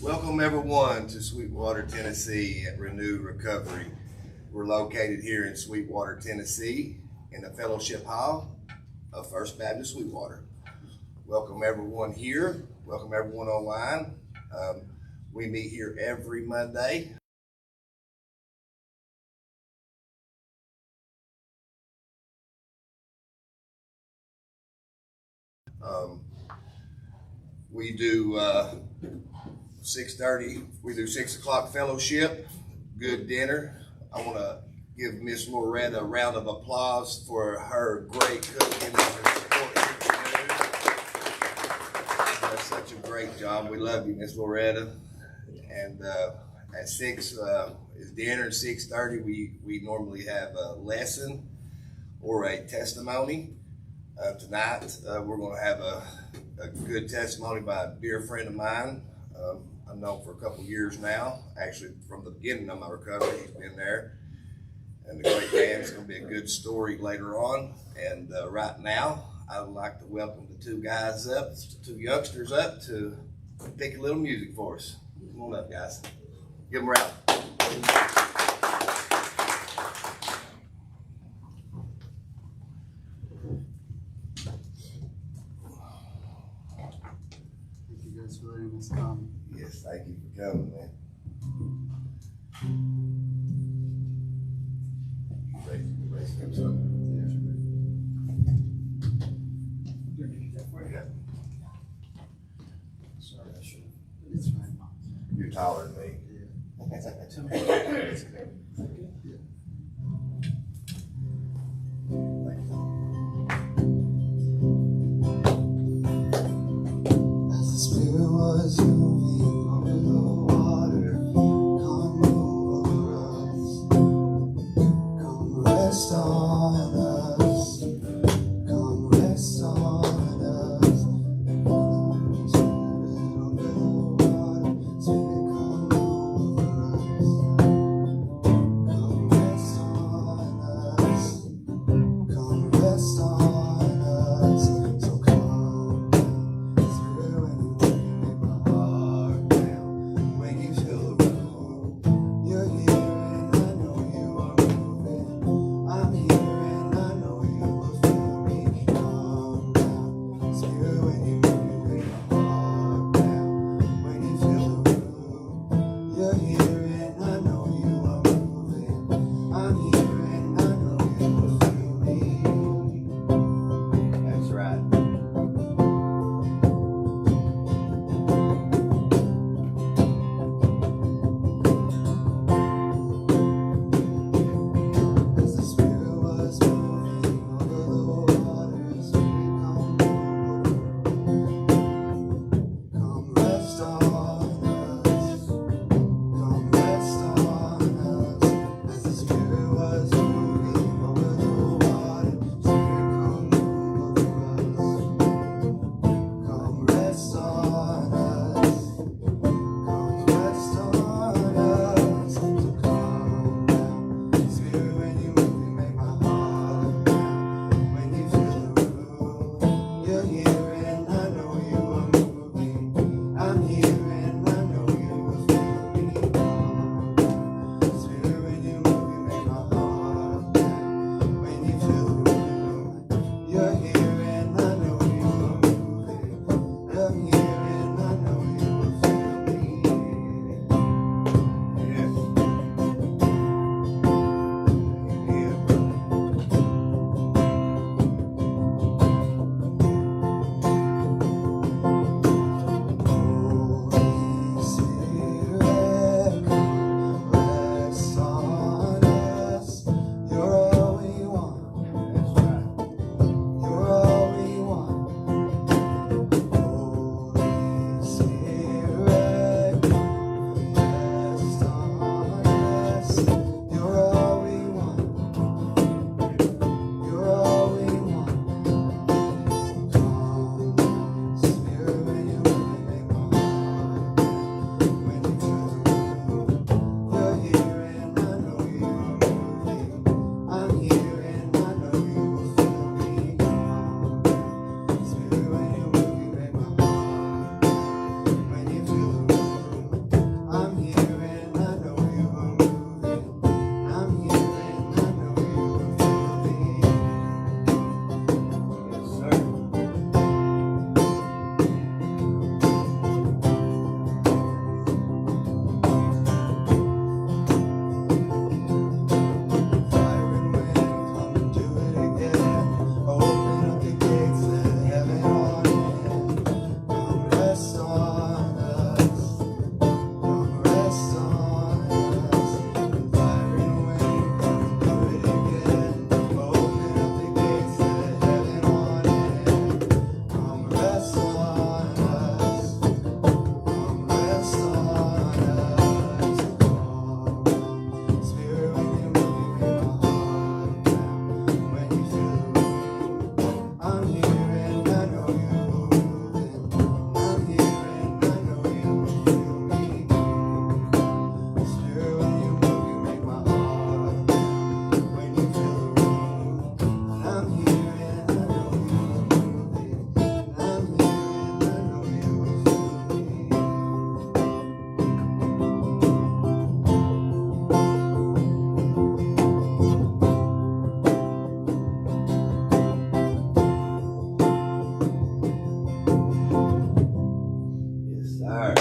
Welcome everyone to Sweetwater, Tennessee at Renewed Recovery. We're located here in Sweetwater, Tennessee in the Fellowship Hall of First Baptist Sweetwater. Welcome everyone here. Welcome everyone online. We meet here every Monday. We do 6:30. We do 6 o'clock fellowship. Good dinner. I want to give Miss Loretta a round of applause for her great cooking and her support here today. She does such a great job. We love you, Miss Loretta. And at 6 is dinner. At 6:30, we normally have a lesson or a testimony. Tonight, we're going to have a good testimony by a dear friend of mine. I've known for a couple years now. Actually, from the beginning of my recovery, he's been there. And the great man, it's going to be a good story later on. And right now, I would like to welcome the two youngsters up to pick a little music for us. Come on up, guys. Give them a round. Yes, thank you for coming, man. Raise things up. Sorry, I should. It's fine. You're taller than me. As the spirit was moving over the water, come move over us, come rest on us, come rest on us. Spirit over the water, spirit come move over us,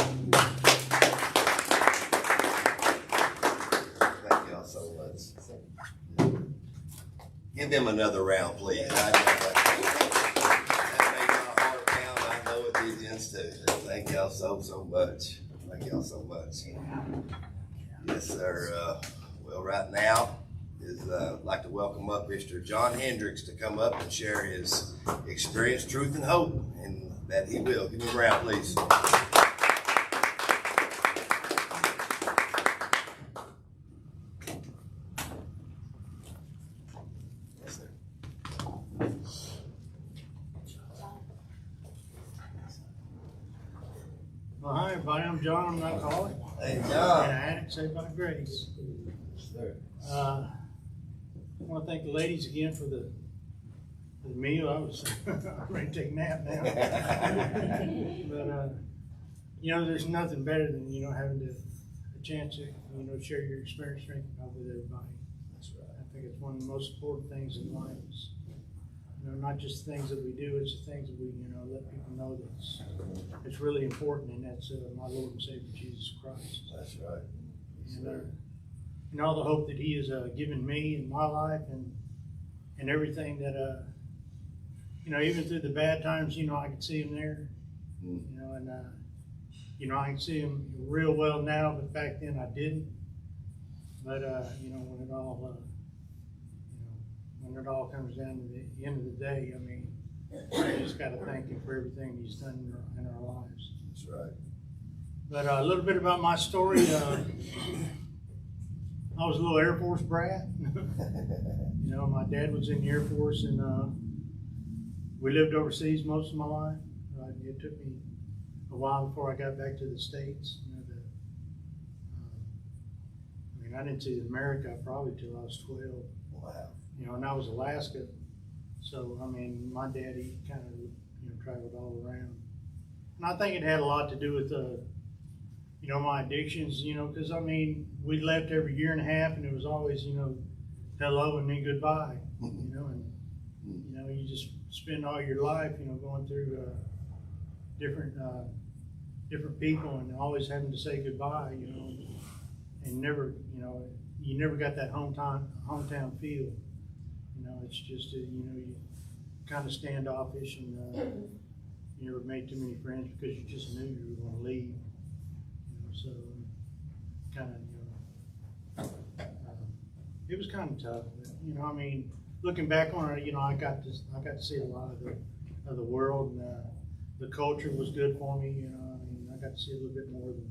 Thank y'all so much. Give them another round, please. I know that made my heart pound. I know it did yours too. Thank y'all so much. Thank y'all so much. Yes, sir. Well, right now I'd like to welcome up Mr. John Hendrix to come up and share his experience, truth, and hope, and that he will. Give him a round, please. Yes, sir. Well, hi, everybody. I'm John. I'm an alcoholic. Hey, And John. an addict saved by grace. Sir. I want to thank the ladies again for the meal. I was I'm ready to take a nap now. But, there's nothing better than, having a chance to, share your experience, strength, and hope with everybody. That's right. I think it's one of the most important things in life is, not just the things that we do, it's the things that we, let people know that it's really important, and that's my Lord and Savior, Jesus Christ. That's right. And all the hope that He has given me in my life and everything that, even through the bad times, I could see Him there, and I can see Him real well now, but back then I didn't. But, when it all comes down to the end of the day, I just got to thank Him for everything He's done in our lives. That's right. But a little bit about my story. I was a little Air Force brat. My dad was in the Air Force, and we lived overseas most of my life. It took me a while before I got back to the States. I didn't see America probably till I was 12. Wow. And I was Alaska. So, my daddy kind of, traveled all around. And I think it had a lot to do with, my addictions, because, we left every year and a half, and it was always, hello and then goodbye, and, you just spend all your life, going through different people and always having to say goodbye, and never, you never got that hometown feel. It's just, you kind of standoffish, and you never made too many friends because you just knew you were going to leave. So kind of, it was kind of tough. But, looking back on it, I got to see a lot of the world, and the culture was good for me. I got to see a little bit more than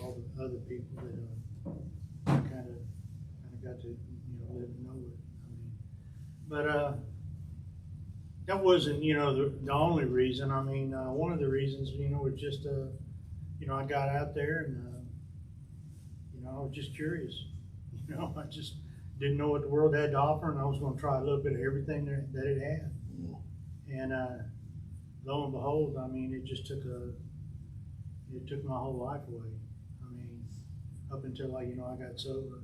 all the other people that kind of got to live and know it. But that wasn't the only reason. One of the reasons was just I got out there, and I was just curious. I just didn't know what the world had to offer, and I was going to try a little bit of everything that it had. And lo and behold, it just took my whole life away. Up until I got sober.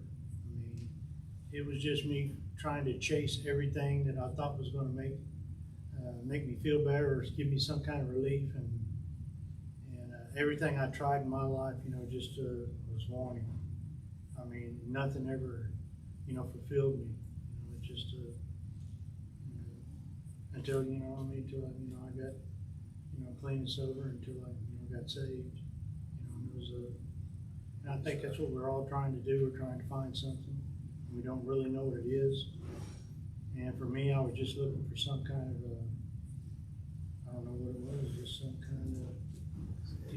It was just me trying to chase everything that I thought was going to make me feel better or give me some kind of relief, and everything I tried in my life, just was wanting. Nothing ever, fulfilled me. It just until I got clean and sober, until I got saved. And it was and I think that's what we're all trying to do. We're trying to find something. We don't really know what it is. And for me, I was just looking for some kind of I don't know what it was, just some kind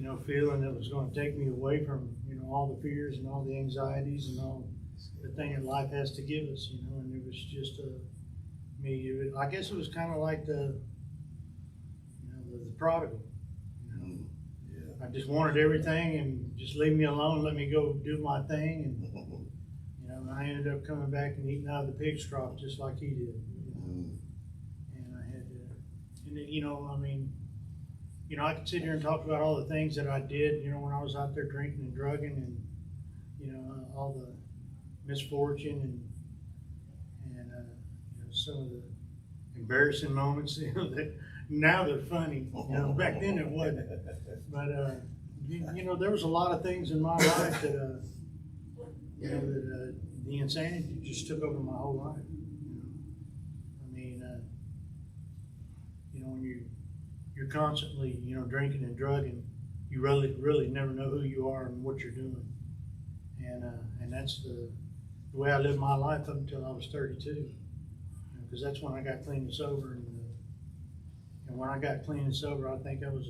of feeling that was going to take me away from all the fears and all the anxieties and all the thing that life has to give us. And it was just me. I guess it was kind of like the prodigal. I just wanted everything, and just leave me alone, let me go do my thing, and I ended up coming back and eating out of the pig's trough just like he did. And I had to, and I could sit here and talk about all the things that I did, when I was out there drinking and drugging, and all the misfortune and some of the embarrassing moments, that now they're funny. Back then it wasn't. There was a lot of things in my life that, the insanity just took over my whole life. When you're constantly, drinking and drugging, you really never know who you are and what you're doing. And that's the way I lived my life up until I was 32, because that's when I got clean and sober. And when I got clean and sober, I think it was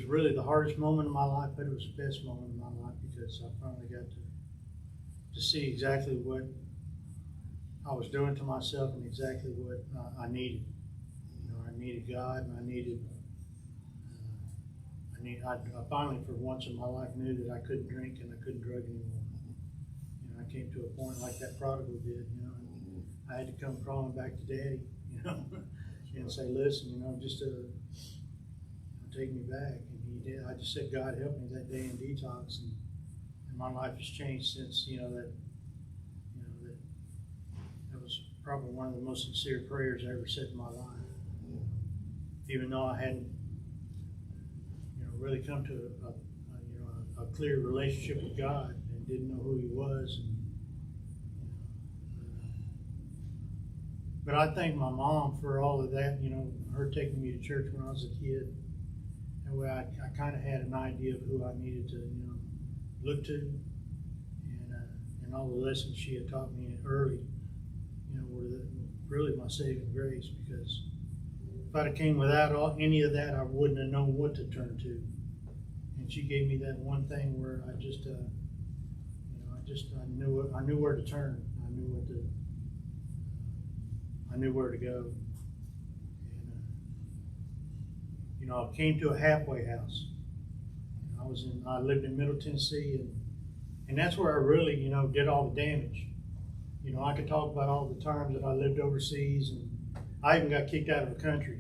really the hardest moment of my life, but it was the best moment of my life, because I finally got to see exactly what I was doing to myself and exactly what I needed. I needed God, and I finally, for once in my life, knew that I couldn't drink and I couldn't drug anymore. I came to a point like that prodigal did, and I had to come crawling back to Daddy, and say, listen, just take me back. And he did. I just said, God help me that day in detox, and my life has changed since, that was probably one of the most sincere prayers I ever said in my life. Even though I hadn't, really come to a clear relationship with God and didn't know who He was. But I thank my mom for all of that, her taking me to church when I was a kid. That way I kind of had an idea of who I needed to, look to. And all the lessons she had taught me early, were really my saving grace, because if I'd have came without any of that, I wouldn't have known what to turn to. And she gave me that one thing where I knew where to turn. I knew where to go. And I came to a halfway house. I lived in Middle Tennessee, and that's where I really, did all the damage. I could talk about all the times that I lived overseas, and I even got kicked out of the country,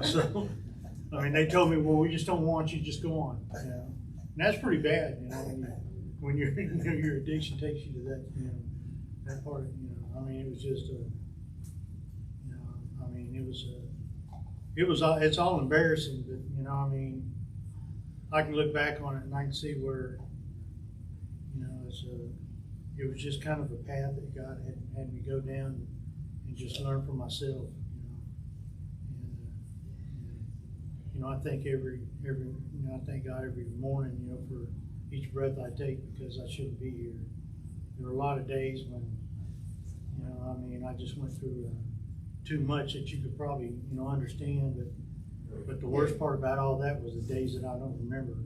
So, they told me, well, we just don't want you, just go on, And that's pretty bad, when your addiction takes you to that, that part, it was just it's all embarrassing, but, I can look back on it and I can see where, it was just kind of a path that God had me go down and just learn for myself, And I thank I thank God every morning, for each breath I take, because I shouldn't be here. There were a lot of days when, I just went through too much that you could probably, understand, but the worst part about all that was the days that I don't remember.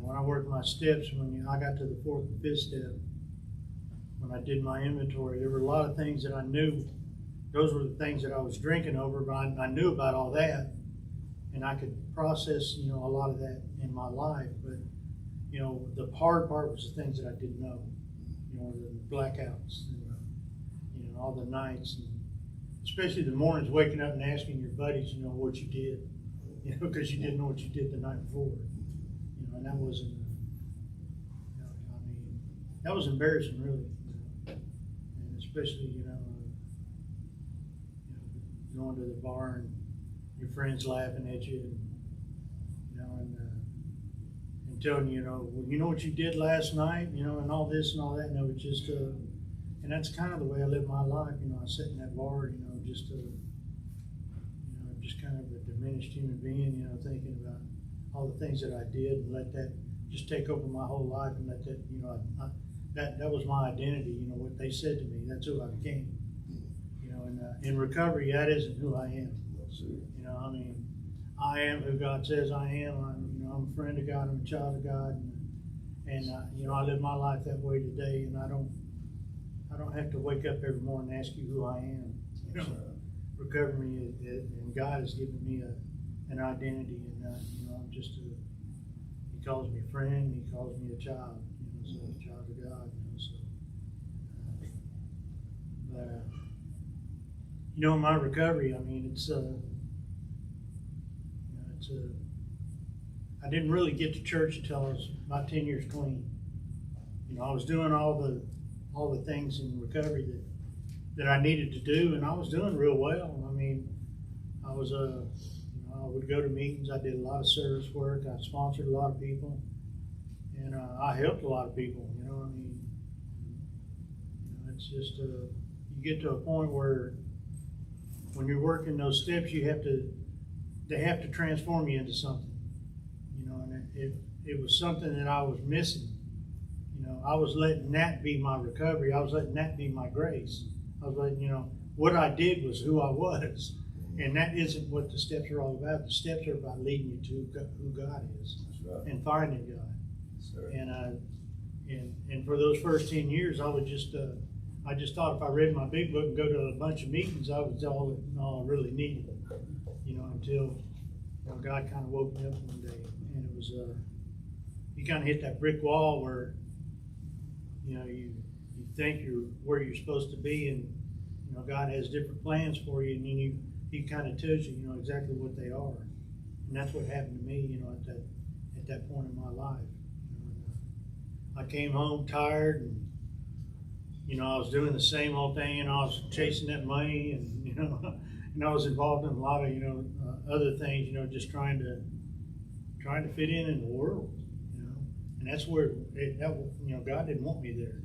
When I worked my steps, when I got to the 4th and 5th step, when I did my inventory, there were a lot of things that I knew. Those were the things that I was drinking over, but I knew about all that, and I could process, a lot of that in my life. But, the hard part was the things that I didn't know, the blackouts, and, all the nights, and especially the mornings waking up and asking your buddies, what you did, because you didn't know what you did the night before. And that wasn't, that was embarrassing, really. And especially, going to the bar and your friends laughing at you, and telling you, well, what you did last night, and all this and all that. And it was just, and that's kind of the way I live my life. I sit in that bar, just kind of a diminished human being, thinking about all the things that I did, and let that just take over my whole life, and let that, that was my identity, what they said to me, that's who I became. And in recovery, that isn't who I am. I am who God says I am. I'm a friend of God, I'm a child of God, and I live my life that way today, and I don't have to wake up every morning and ask you who I am. Recovery, and God has given me an identity, and I'm just He calls me friend, He calls me a child, so a child of God, but in my recovery, I didn't really get to church until I was about 10 years clean. I was doing all the things in recovery that I needed to do, and I was doing real well. I was go to meetings. I did a lot of service work. I sponsored a lot of people, and I helped a lot of people. You know, I mean, it's just you get to a point where when you're working those steps, they have to transform you into something. You know, and it was something that I was missing. You know, I was letting that be my recovery. I was letting that be my grace. I was letting, what I did was who I was. And that isn't what the steps are all about. The steps are about leading you to who God is. That's right. And finding God. Yes, sir. And for those first 10 years, I just thought if I read my big book and go to a bunch of meetings, I was all I really needed. Until God kind of woke me up one day, and it was you kind of hit that brick wall where you think you're where you're supposed to be, and God has different plans for you, and then He kind of tells you exactly what they are, and that's what happened to me at that point in my life. I came home tired, and I was doing the same old thing, and I was chasing that money, and and I was involved in a lot of other things, just trying to fit in the world, and that's where God didn't want me there.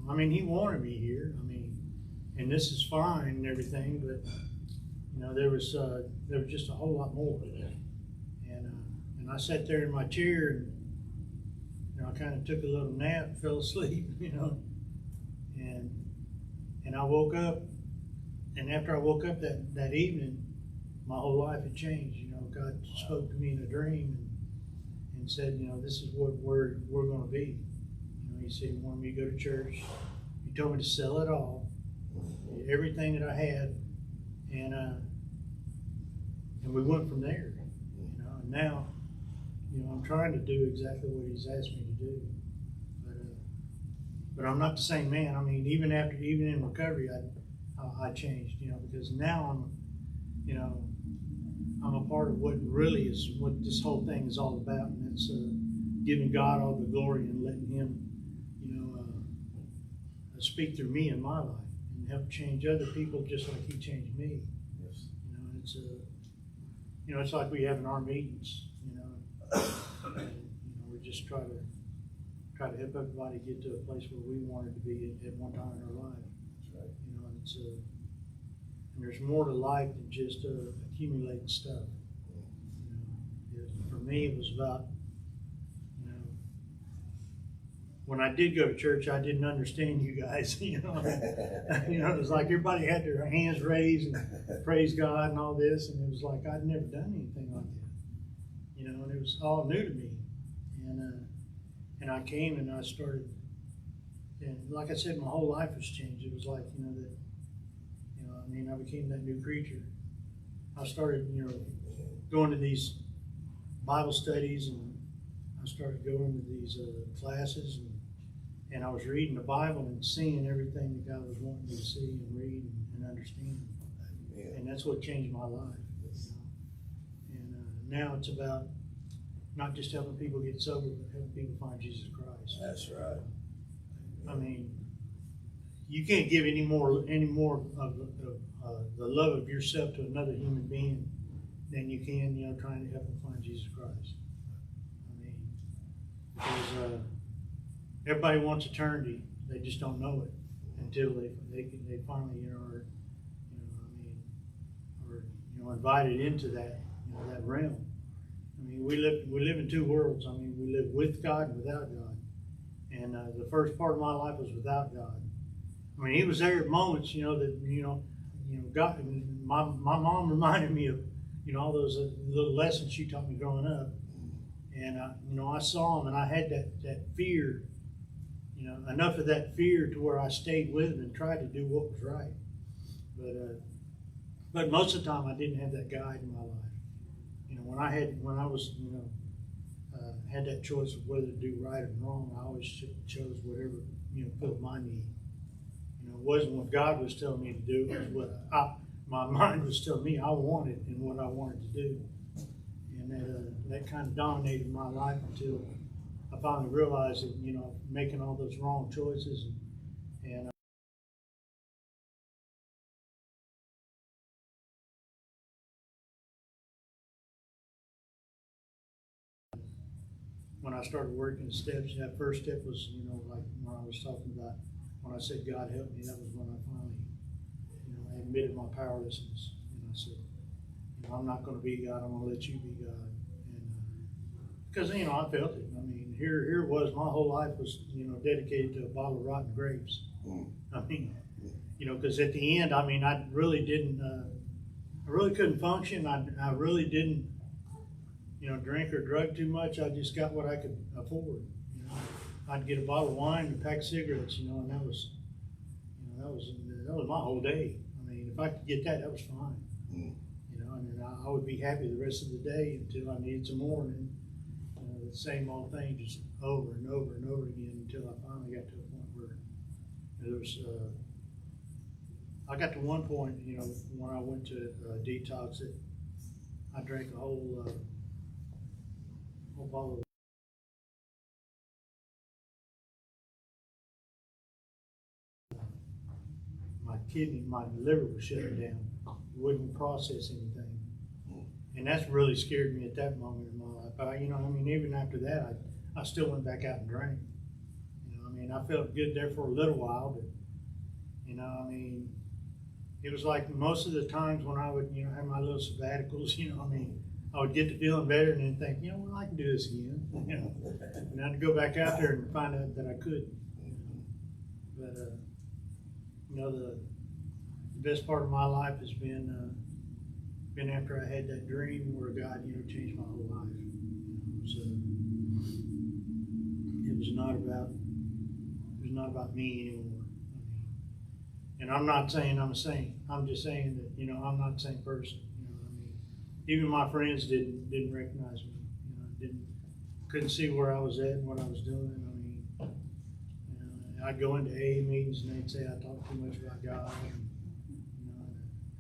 I mean, He wanted me here. I mean, and this is fine and everything, but there was just a whole lot more. And I sat there in my chair, and I kind of took a little nap, fell asleep, and I woke up. And after I woke up that evening, my whole life had changed. God spoke to me in a dream and said, this is what we're going to be. He said He wanted me to go to church. He told me to sell it all, everything that I had, and we went from there. And now, I'm trying to do exactly what He's asked me to do. But I'm not the same man. I mean, even in recovery, I changed, because now I'm a part of what really is what this whole thing is all about, and it's giving God all the glory and letting Him, speak through me in my life and help change other people just like He changed me. Yes. It's it's like we have in our meetings, and, we just try to help everybody get to a place where we wanted to be at one time in our life. That's right. And there's more to life than just accumulating stuff. For me, it was about, when I did go to church, I didn't understand you guys. It was like everybody had their hands raised and praise God and all this, and it was like I'd never done anything like that. And it was all new to me. And I came and I started, and like I said, my whole life was changed. It was like I became that new creature. I started, going to these Bible studies, and I started going to these classes, and I was reading the Bible and seeing everything that God was wanting me to see and read and understand. Amen. And that's what changed my life. And now it's about not just helping people get sober, but helping people find Jesus Christ. That's right. I mean, you can't give any more of the love of yourself to another human being than you can, trying to help them find Jesus Christ. I mean, because everybody wants eternity, they just don't know it until they finally are invited into that that realm. I mean, we live in two worlds. I mean, we live with God and without God. And the first part of my life was without God. I mean, He was there at moments, that God. My mom reminded me of all those little lessons she taught me growing up, and I saw Him, and I had that fear, enough of that fear to where I stayed with Him and tried to do what was right. But most of the time I didn't have that guide in my life. When I was had that choice of whether to do right or wrong, I always chose whatever filled my need. It wasn't what God was telling me to do; it was what my mind was telling me I wanted and what I wanted to do. And that kind of dominated my life until I finally realized that making all those wrong choices and when I started working the steps, that first step was, you know, like when I was talking about, when I said, God help me, that was when I finally, you know, I admitted my powerlessness. And I said, you know, I'm not gonna be God, I'm gonna let you be God. And, because, you know, I felt it. I mean, here it was, my whole life was, you know, dedicated to a bottle of rotten grapes. I mean, you know, because at the end, I mean, I really didn't, I really couldn't function. I really didn't, you know, drink or drug too much. I just got what I could afford. You know, I'd get a bottle of wine and a pack of cigarettes, you know, and that was, you know, that was my whole day. I mean, if I could get that, that was fine. You know, and then I would be happy the rest of the day until I needed some more. And you know, the same old thing, just over and over and over again until I finally got to a point where there was. I got to one point, you know, when I went to detox, it, I drank a whole bottle of my kidney, my liver was shutting down. It wouldn't process anything. And that's really scared me at that moment in my life. But, you know, I mean, even after that, I still went back out and drank. You know, I mean, I felt good there for a little while, but, you know, I mean, it was like most of the times when I would, you know, have my little sabbaticals, you know, I mean, I would get to feeling better and then think, you know, well, I can do this again, you know. And I'd go back out there and find out that I couldn't. But, you know, the best part of my life has been after I had that dream where God, you know, changed my whole life. You know, so it was not about me anymore. And I'm not saying I'm a saint. I'm just saying that, you know, I'm not the same person. You know, I mean, even my friends didn't recognize me. You know, couldn't see where I was at and what I was doing. I mean, I'd go into AA meetings and they'd say I talk too much about God. And, you know,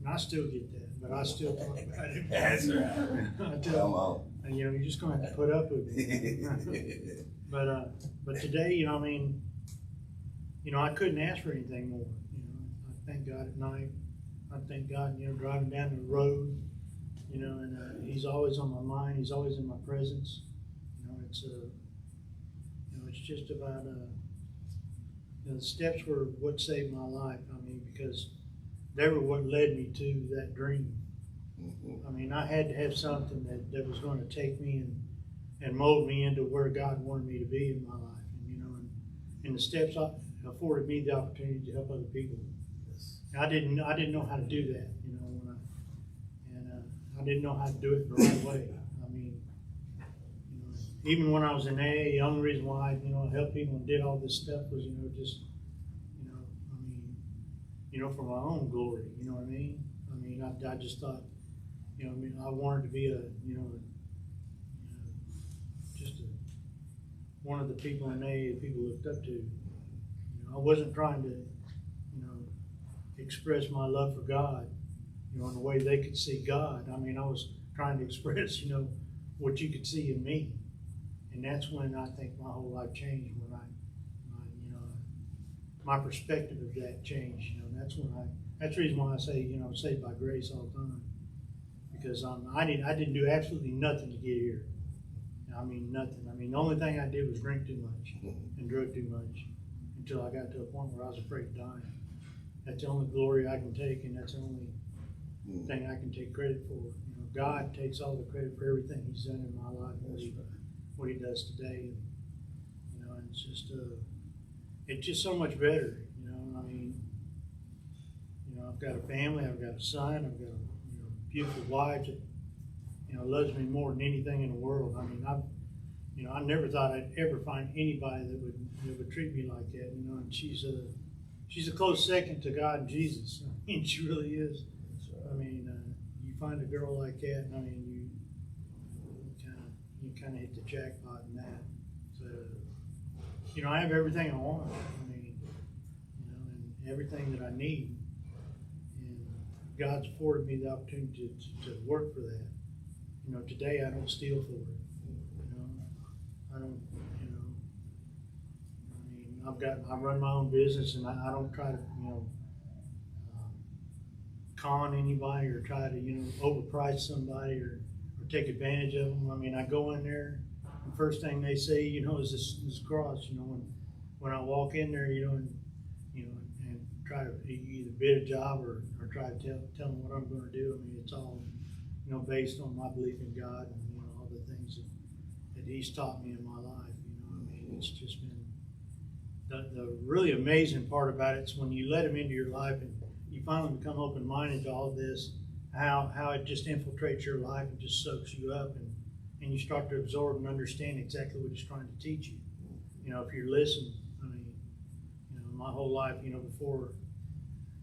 and I still get that, but I still talk about it. That's right. Come on. And, you know, you're just going to have to put up with it. But today, you know, I mean, you know, I couldn't ask for anything more. Thank God at night. I thank God, you know, driving down the road, you know, and He's always on my mind. He's always in my presence. You know, it's just about, you know, the steps were what saved my life. I mean, because they were what led me to that dream. I mean, I had to have something that was going to take me and mold me into where God wanted me to be in my life. And, you know, and the steps afforded me the opportunity to help other people. I didn't know how to do that, you know, I didn't know how to do it the right way. I mean, you know, even when I was in AA, the only reason why I, you know, helped people and did all this stuff was, you know, just, you know, I mean, you know, for my own glory, you know what I mean? I mean, I just thought, you know, I mean, I wanted to be one of the people in AA that people looked up to. You know, I wasn't trying to, you know, express my love for God, you know, in the way they could see God. I mean, I was trying to express, you know, what you could see in me. And that's when I think my whole life changed, when you know, my perspective of that changed, you know, and that's the reason why I say, you know, saved by grace all the time. Because I didn't do absolutely nothing to get here. I mean, nothing. I mean, the only thing I did was drink too much and drug too much until I got to a point where I was afraid of dying. That's the only glory I can take, and that's the only thing I can take credit for. You know, God takes all the credit for everything He's done in my life, what He does today. And, you know, and it's just so much better. You know, I mean, you know, I've got a family, I've got a son, I've got a beautiful wife that, you know, loves me more than anything in the world. I mean, I never thought I'd ever find anybody that would treat me like that. You know, and she's a close second to God and Jesus. I mean, she really is. I mean, you find a girl like that, and I mean, you kind of hit the jackpot in that. So, you know, I have everything I want. I mean, you know, and everything that I need. And God's afforded me the opportunity to work for that. You know, today I don't steal for it. You know, I don't. You know, I mean, I run my own business, and I don't try to, you know, con anybody or try to, you know, overprice somebody or take advantage of them. I mean, I go in there the first thing they say, you know, is this cross. You know, when I walk in there, you know, and try to either bid a job or try to tell them what I'm going to do. I mean, it's all, you know, based on my belief in God and, you know, all the things that He's taught me in my life. You know, I mean, it's just been the really amazing part about it is when you let Him into your life and you finally become open-minded to all this, how it just infiltrates your life and just soaks you up, and you start to absorb and understand exactly what He's trying to teach you. You know, if you're listening, I mean, you know, my whole life, you know, before,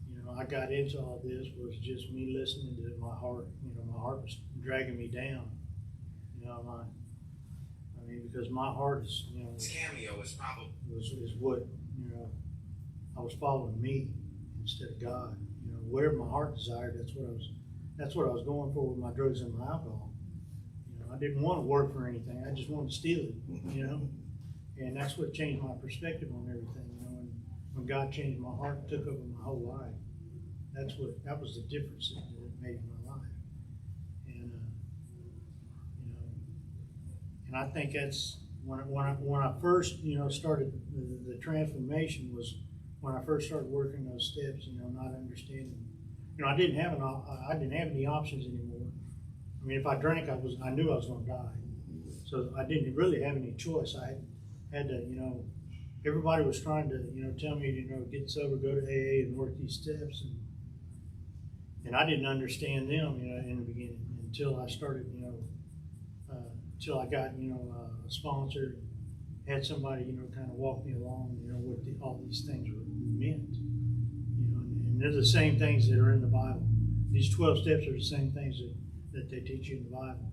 you know, I got into all this was just me listening to my heart. You know, my heart was dragging me down. You know, I mean, because my heart is, you know, Cameo is probably is what, you know, I was following me instead of God. You know, whatever my heart desired, that's what I was going for with my drugs and my alcohol. You know, I didn't want to work for anything. I just wanted to steal it, you know. And that's what changed my perspective on everything. You know, when God changed my heart and took over my whole life, that was the difference that it made in my life. And you know, and I think that's when I first, you know, started the transformation was when I first started working those steps. You know, not understanding. You know, I didn't have any options anymore. I mean, if I drank, I knew I was going to die. So I didn't really have any choice. I had to, you know, everybody was trying to, you know, tell me to, you know, get sober, go to AA and work these steps. And I didn't understand them, you know, in the beginning until I started, you know, until I got, you know, a sponsor, had somebody, you know, kind of walk me along, you know, what all these things meant. And they're the same things that are in the Bible. These 12 steps are the same things that they teach you in the Bible.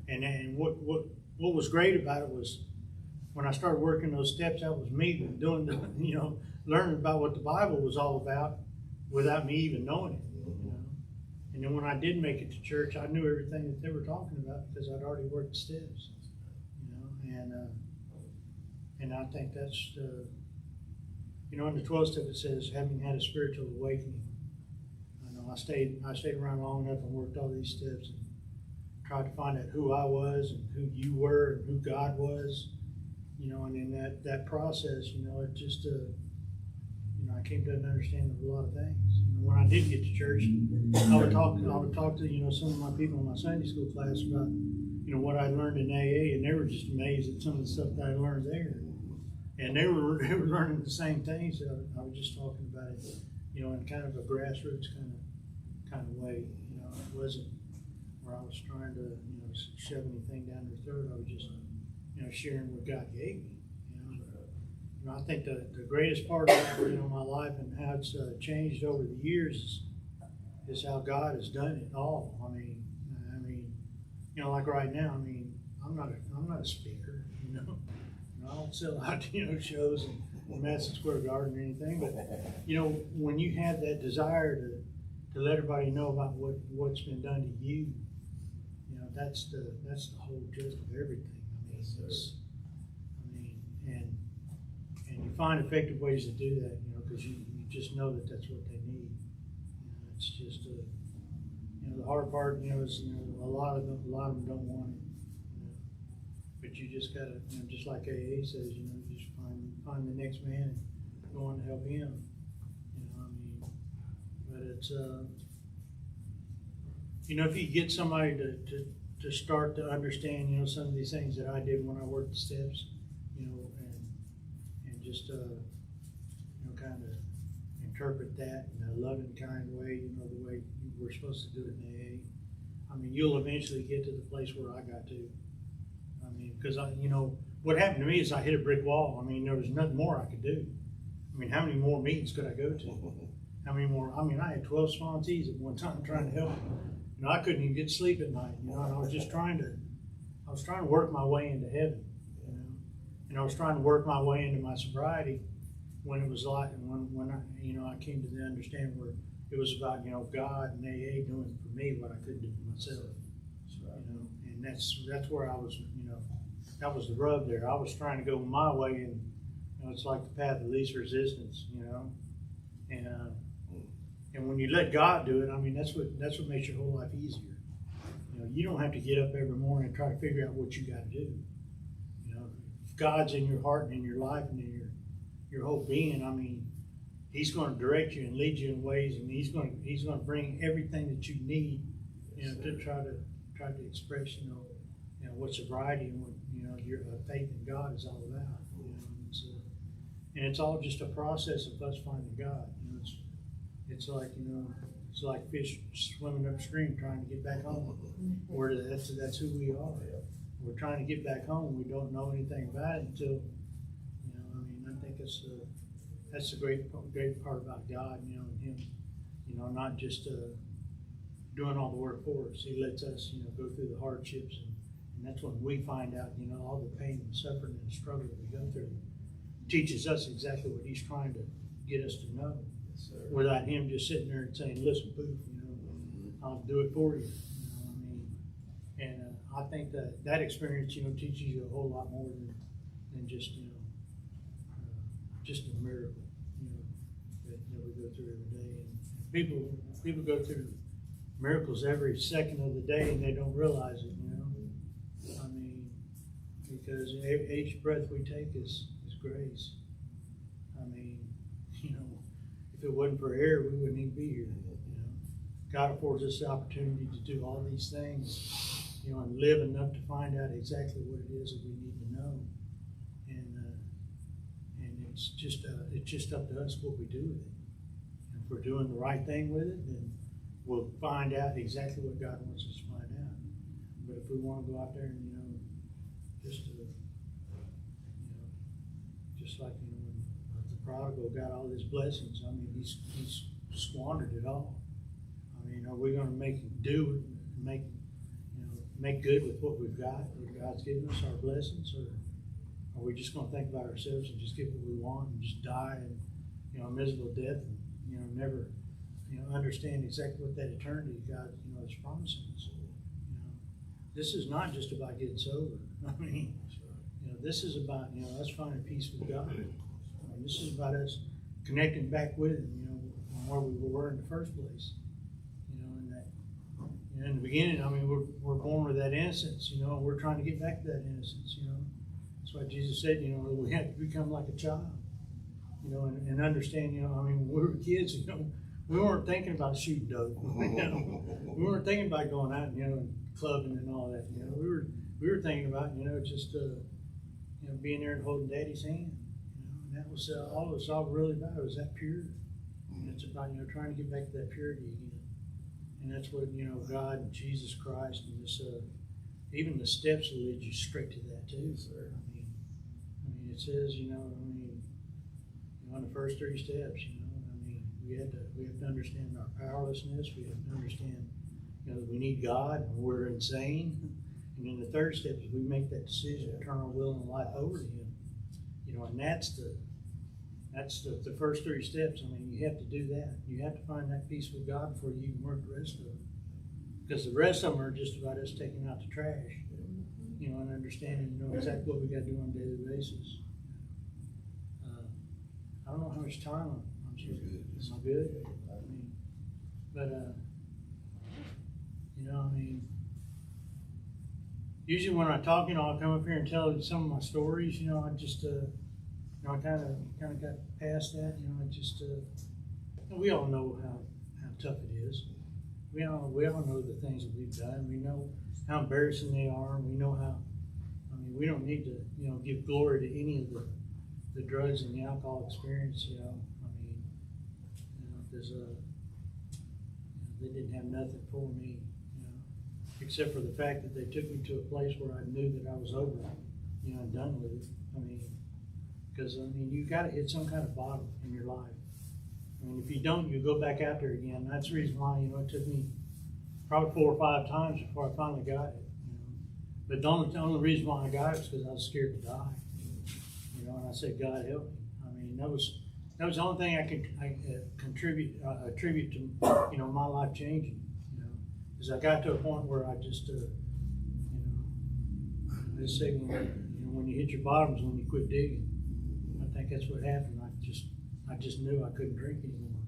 And what was great about it was when I started working those steps, that was me doing the, you know, learning about what the Bible was all about without me even knowing it. You know? And then when I did make it to church, I knew everything that they were talking about because I'd already worked the steps. You know, and I think that's you know, in the 12 step it says, having had a spiritual awakening. I know I stayed around long enough and worked all these steps and tried to find out who I was and who you were and who God was. You know, and in that process, you know, it just, you know, I came to an understanding of a lot of things. You know, when I did get to church, I would talk to, you know, some of my people in my Sunday school class about, you know, what I learned in AA, and they were just amazed at some of the stuff that I learned there. And they were learning the same things. I was just talking about it, you know, in kind of a grassroots kind of way. You know, it wasn't where I was trying to, you know, shove anything down their throat. I was just, you know, sharing what God gave me. You know, I think the greatest part of, you know, my life and how it's changed over the years is how God has done it all. I mean, you know, like right now. I mean, I'm not a speaker. You know. I don't sell out, you know, shows in Madison Square Garden or anything, but you know, when you have that desire to let everybody know about what's been done to you, you know, that's the whole gist of everything. And you find effective ways to do that, you know, because you just know that that's what they need. You know, it's just you know, the hard part, you know, is, you know, a lot of them don't want it. But you just gotta, you know, just like AA says, you know, just find the next man and go on to help him. You know, I mean, but it's, you know, if you get somebody to start to understand, you know, some of these things that I did when I worked the steps, you know, and just, you know, kind of interpret that in a loving, kind way, you know, the way we're supposed to do it in AA. I mean, you'll eventually get to the place where I got to. I mean, because you know, what happened to me is I hit a brick wall. I mean, there was nothing more I could do. I mean, how many more meetings could I go to? How many more? I mean, I had 12 sponsees at one time trying to help them. You know, I couldn't even get sleep at night. You know, and I was trying to work my way into heaven. You know, and I was trying to work my way into my sobriety when it was like, when I, you know, I came to the understanding where it was about, you know, God and AA doing for me what I couldn't do for myself. You know, and that's where I was, you know, that was the rub there. I was trying to go my way, and you know, it's like the path of least resistance, you know. And when you let God do it, I mean, that's what makes your whole life easier. You know, you don't have to get up every morning and try to figure out what you got to do. God's in your heart and in your life and in your whole being, I mean, He's going to direct you and lead you in ways, and He's going to bring everything that you need, you know, to try to express, you know, what sobriety and what, you know, your faith in God is all about. You know, and it's all just a process of us finding God. You know, it's like, you know, it's like fish swimming upstream trying to get back home. Or that's who we are. We're trying to get back home. We don't know anything about it until, you know, I mean, I think that's the great part about God, you know, and Him, you know, not just doing all the work for us. He lets us, you know, go through the hardships, and that's when we find out, you know, all the pain and suffering and struggle that we go through. Teaches us exactly what He's trying to get us to know, without Him just sitting there and saying, "Listen, poof, you know, I'll do it for you." You know, I mean, and I think that experience, you know, teaches you a whole lot more than just, you know, just a miracle, you know, that we go through every day. And people go through miracles every second of the day, and they don't realize it, you know. I mean, because each breath we take is grace. I mean, you know, if it wasn't for air, we wouldn't even be here. You know, God affords us the opportunity to do all these things, you know, and live enough to find out exactly what it is that we need to know. And it's just up to us what we do with it. And if we're doing the right thing with it, then we'll find out exactly what God wants us to find out. But if we want to go out there and, you know, just like, you know, when the prodigal got all his blessings, I mean, he's squandered it all. I mean, are we going to make good with what we've got, what God's given us, our blessings, or are we just going to think about ourselves and just get what we want and just die and, you know, a miserable death, and, you know, never, you know, understand exactly what that eternity God, you know, is promising us. You know, this is not just about getting sober. I mean, you know, this is about, you know, us finding peace with God. I mean, this is about us connecting back with Him, you know, where we were in the first place. You know, and that, you know, in the beginning, I mean, we're born with that innocence, you know, and we're trying to get back to that innocence, you know. That's why Jesus said, you know, we have to become like a child, you know, and understand, you know, I mean, when we were kids, you know, we weren't thinking about shooting dope, you know. We weren't thinking about going out, you know, and clubbing and all that, you know. We were thinking about, you know, just, you know, being there and holding Daddy's hand, you know, and that was all it was all really about. It was that purity. And it's about, you know, trying to get back to that purity again. And that's what, you know, God and Jesus Christ and this, even the steps will lead you straight to that too. Sir. I mean, it says, you know, on the first 3 steps, you know, I mean, we have to understand our powerlessness. We have to understand, you know, that we need God and we're insane. And then the third step is we make that decision to turn our will and life over to Him. You know, and that's the first 3 steps. I mean, you have to do that. You have to find that peace with God before you can work the rest of it. Because the rest of them are just about us taking out the trash. You know, and understanding, you know, exactly what we got to do on a daily basis. I don't know how much time I'm sure. Am I good? I mean, but you know, I mean, usually when I talk, you know, I'll come up here and tell some of my stories. You know, I just, you know, I kind of got past that. You know, I just, we all know how tough it is. We all know the things that we've done. We know how embarrassing they are. We know how. I mean, we don't need to, you know, give glory to any of the drugs and the alcohol experience. You know, I mean, you know, because they didn't have nothing for me. Except for the fact that they took me to a place where I knew that I was over it, you know, and done with it. I mean, because, I mean, you got to hit some kind of bottom in your life. I mean, if you don't, you go back out there again. That's the reason why, you know, it took me probably 4 or 5 times before I finally got it, you know. But the only reason why I got it is because I was scared to die, you know, and I said, God help me. I mean, that was the only thing I could attribute to, you know, my life changing. I got to a point where I just, you know, they say when you hit your bottoms, when you quit digging. I think that's what happened. I just knew I couldn't drink anymore,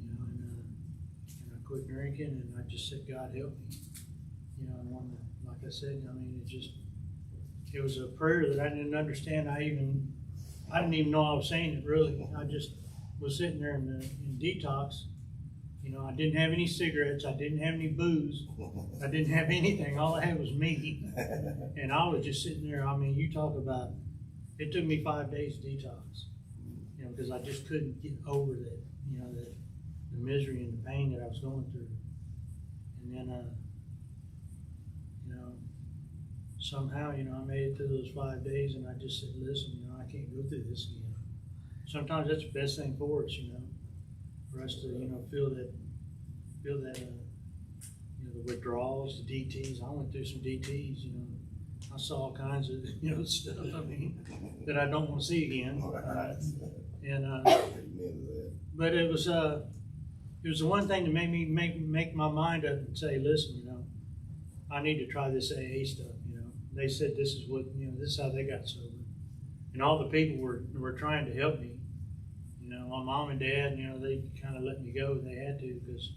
you know, and I quit drinking, and I just said, God help me, you know. And like I said, I mean, it just, it was a prayer that I didn't understand. I didn't even know I was saying it really. I just was sitting there in detox. You know, I didn't have any cigarettes. I didn't have any booze. I didn't have anything. All I had was me. And I was just sitting there. I mean, you talk about, it took me 5 days to detox. You know, because I just couldn't get over that, you know, the misery and the pain that I was going through. And then, you know, somehow, you know, I made it through those 5 days, and I just said, listen, you know, I can't go through this again. Sometimes that's the best thing for us, you know, for us to, you know, feel that, you know, the withdrawals, the DTs. I went through some DTs, you know. I saw all kinds of, you know, stuff, I mean, that I don't want to see again. And, but it was the one thing that made me make my mind up and say, listen, you know, I need to try this AA stuff, you know. They said this is what, you know, this is how they got sober. And all the people were trying to help me. You know, my mom and dad, you know, they kind of let me go. They had to, because,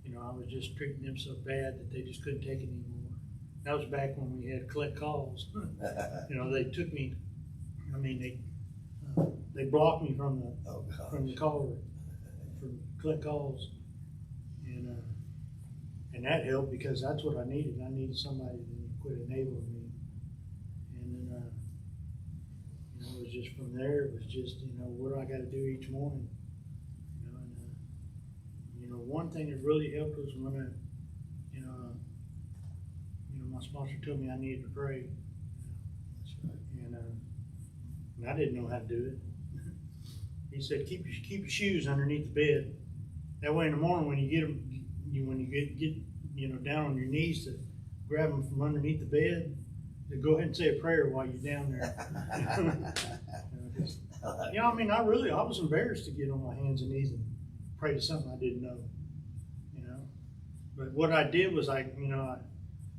you know, I was just treating them so bad that they just couldn't take it anymore. That was back when we had collect calls. You know, they took me, I mean, they blocked me from the call, from collect calls. And that helped, because that's what I needed. I needed somebody to quit enabling me. And then, you know, it was just from there, it was just, you know, what do I got to do each morning? You know, and, you know, one thing that really helped was when you know, my sponsor told me I needed to pray. That's right. And I didn't know how to do it. He said, keep your shoes underneath the bed. That way in the morning when you get them, when you get you know, down on your knees to grab them from underneath the bed, to go ahead and say a prayer while you're down there. You know, I mean, I was embarrassed to get on my hands and knees and pray to something I didn't know. You know, but what I did was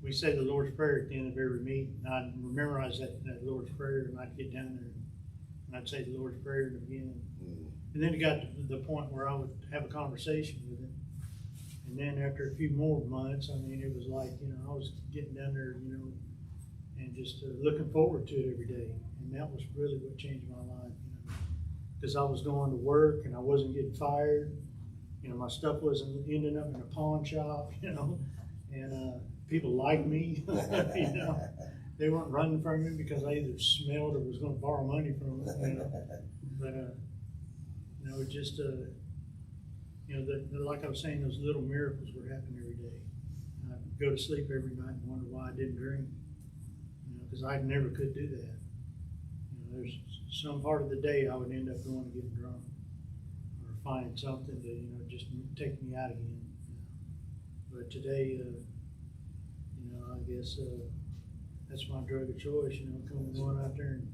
we say the Lord's Prayer at the end of every meeting. And I'd memorize that Lord's Prayer, and I'd get down there and I'd say the Lord's Prayer at the beginning. And then it got to the point where I would have a conversation with him. And then after a few more months, I mean, it was like, you know, I was getting down there, you know, and just looking forward to it every day. And that was really what changed my life, you know, because I was going to work and I wasn't getting fired. You know, my stuff wasn't ending up in a pawn shop, you know, and people liked me, you know. They weren't running from me because I either smelled or was going to borrow money from them, you know. But, you know, it just, you know, like I was saying, those little miracles were happening every day. I'd go to sleep every night and wonder why I didn't drink, you know, because I never could do that. You know, there's some part of the day I would end up going and getting drunk or finding something to, you know, just take me out again. You know. But today, you know, I guess that's my drug of choice, you know, coming on out there and,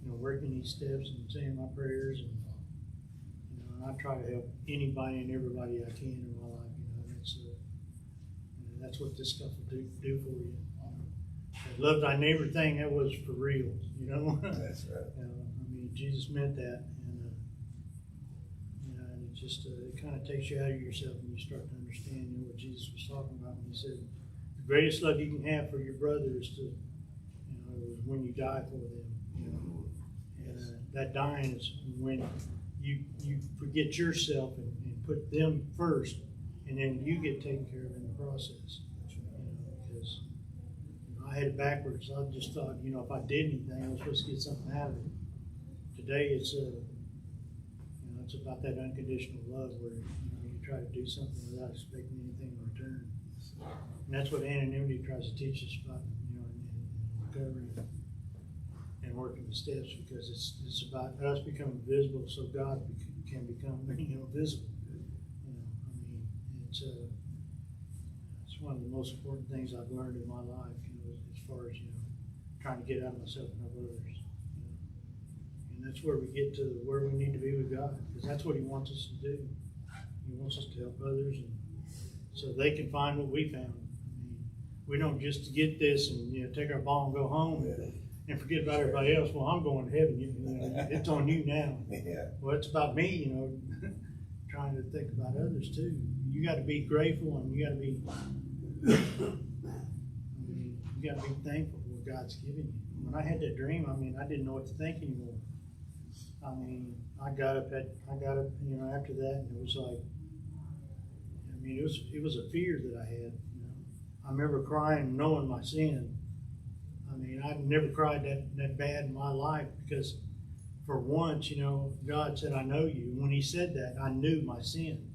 you know, working these steps and saying my prayers, and I try to help anybody and everybody I can in my life. You know, that's what this stuff will do for you. That love thy neighbor thing, that was for real. You know. That's right. I mean, Jesus meant that, and you know, and it just it kind of takes you out of yourself when you start to understand, you know, what Jesus was talking about when he said the greatest love you can have for your brother is to, you know, is when you die for them. You know, and that dying is when you forget yourself and put them first, and then you get taken care of in the process. You know, because I had it backwards. I just thought, you know, if I did anything, I was supposed to get something out of it. Today, it's you know, it's about that unconditional love where, you know, you try to do something without expecting anything in return. And that's what anonymity tries to teach us about, you know, in recovery and working the steps, because it's about us becoming visible so God can become, you know, visible. You know, I mean, it's one of the most important things I've learned in my life, you know, as far as, you know, trying to get out of myself and help others. You know. And that's where we get to where we need to be with God, because that's what he wants us to do. He wants us to help others, and so they can find what we found. I mean, we don't just get this and, you know, take our ball and go home. Yeah. And forget about everybody else. Well, I'm going to heaven. You know, it's on you now. Yeah. Well, it's about me, you know, trying to think about others too. You got to be grateful, and you got to be, I mean, you got to be thankful for what God's given you. When I had that dream, I mean, I didn't know what to think anymore. I mean, I got up, you know, after that, and it was like, I mean, it was a fear that I had. You know, I remember crying, knowing my sin. I mean, I've never cried that bad in my life because, for once, you know, God said, "I know you." When He said that, I knew my sin.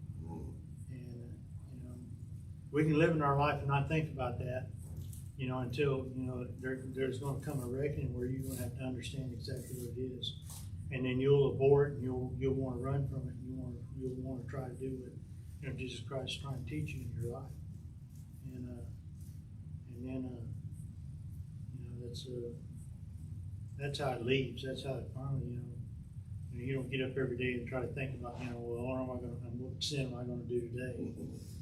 And you know, we can live in our life and not think about that, you know, until you know there's going to come a reckoning where you're going to have to understand exactly what it is, and then you'll abhor it and you'll want to run from it. You'll want to try to do what you know Jesus Christ is trying to teach you in your life, and then you know that's how it leaves. That's how it finally you don't get up every day and try to think about well, what sin am I going to do today?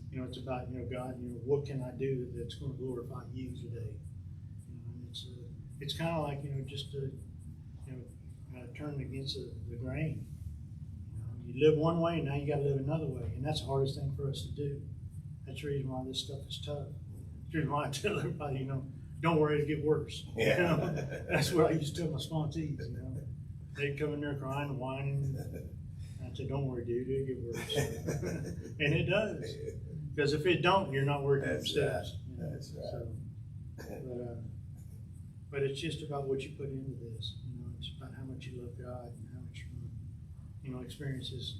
You know, it's about God. What can I do that's going to glorify you today? And it's kind of like just to turn against the grain. You live one way, and now you got to live another way, and that's the hardest thing for us to do. That's the reason why this stuff is tough. That's the reason why I tell everybody, don't worry, it'll get worse. Yeah. That's what I used to tell my sponsees. They'd come in there crying and whining. And I said, "Don't worry, dude, it'll get worse." And it does. Because if it don't, you're not working up steps. Right. That's right. So, but it's just about what you put into this. It's about how much you love God and how much you experience His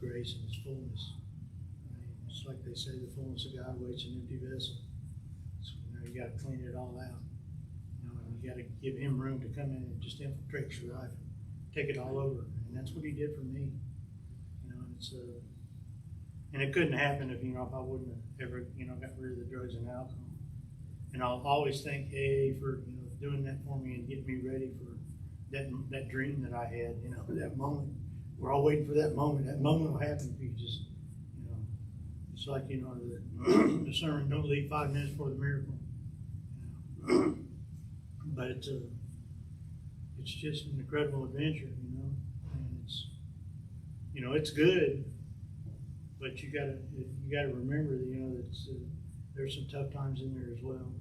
grace and His fullness. I mean, it's like they say, the fullness of God waits an empty vessel. So you got to clean it all out. And you got to give Him room to come in and just infiltrate your life and take it all over. And that's what He did for me. And it couldn't happen if I wouldn't have ever got rid of the drugs and alcohol. And I'll always thank AA for doing that for me and getting me ready for that dream that I had. That moment. We're all waiting for that moment. That moment will happen if you just it's like the sermon, don't leave 5 minutes for the miracle. But it's just an incredible adventure, and it's good. But you gotta remember that there's some tough times in there as well,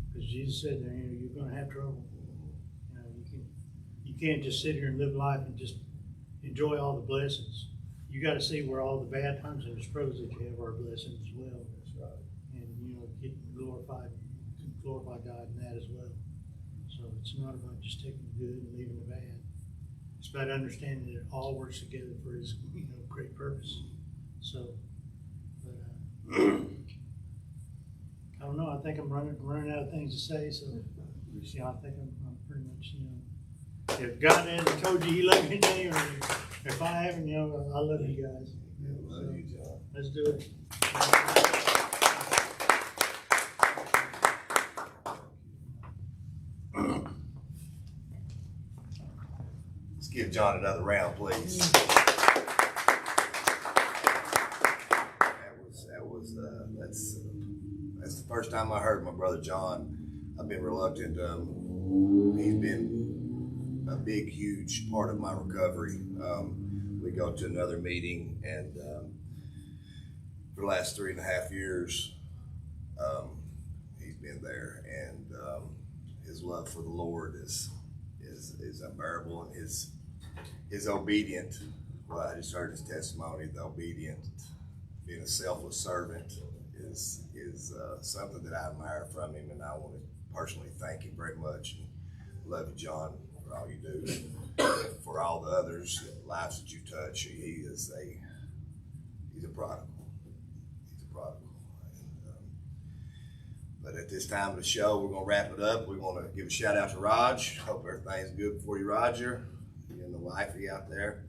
because Jesus said that you're going to have trouble. You can't just sit here and live life and just enjoy all the blessings. You got to see where all the bad times and the struggles that you have are blessings as well. That's right. And get glorify God in that as well. So it's not about just taking the good and leaving the bad. It's about understanding that it all works together for His great purpose. So, but I don't know. I think I'm running out of things to say. So, I think I'm pretty much if God hasn't told you He loves you today, or if I haven't, I love you guys. Love you, John. Let's do it. Let's give John another round, please. That's the first time I heard my brother John. I've been reluctant. He's been a big, huge part of my recovery. We go to another meeting, and for the last 3.5 years, he's been there, and his love for the Lord is unbearable, and his obedient. Well, I just heard his testimony. The obedient, being a selfless servant, is something that I admire from him, and I want to personally thank him very much. And love you, John, for all you do, for all the others, lives that you touch. He's a prodigal. He's a prodigal. But at this time of the show, we're going to wrap it up. We want to give a shout out to Raj. Hope everything's good for you, Roger. You and the wifey out there.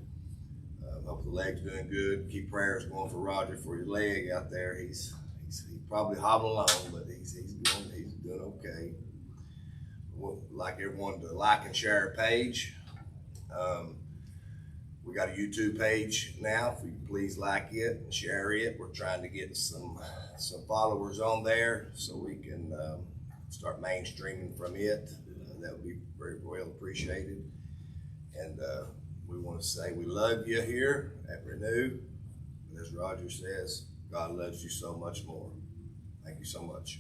Hope the leg's doing good. Keep prayers going for Roger for your leg out there. He's probably hobbling along, but he's doing okay. We'd like everyone to like and share our page. We got a YouTube page now. If you can please like it and share it. We're trying to get some followers on there so we can start mainstreaming from it. That would be very well appreciated. And we want to say we love you here at Renew. And as Roger says, God loves you so much more. Thank you so much.